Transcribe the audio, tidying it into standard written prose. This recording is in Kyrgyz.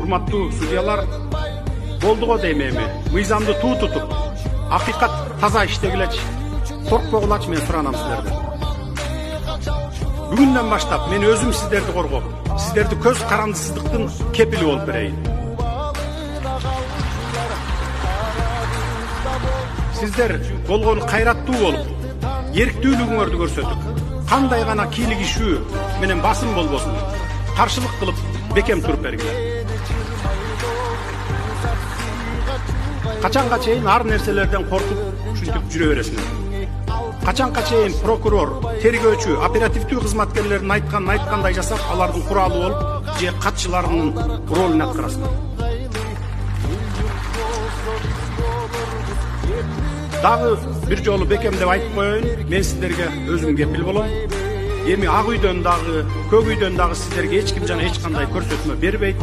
урматтуу судьялар, болду го дейм эми. Мыйзамды туу тутуп, акыйкат таза иштегилечи. Коркпогулачы, мен суранам силерден. Бүгүндөн баштап мен өзүм сиздерди коргоп, сиздерди көз карандысыздыктын кепили болуп берейин. Сиздер болгону кайраттуу болуп, эрктүүлүгүңөрдү көрсөтүп, кандай гана кийлигишүү менен басым болбосун, каршылык кылып бекем туруп бергиле. Качанга чейин ар нерселерден коркуп, ушинтип жүрө бересиңер? Качанга чейин прокурор, тергөөчү, оперативдүү кызматкерлердин айткандай жасап, алардын куралы болуп, же катчыларынын ролун аткарасыңар? Дагы бир жолу бекемдеп айтып коеюн, мен сиздерге өзүм кепил болом. Эми Ак үйдөн дагы, Көк үйдөн дагы сиздерге эч ким жана эч кандай көрсөтмө бербейт.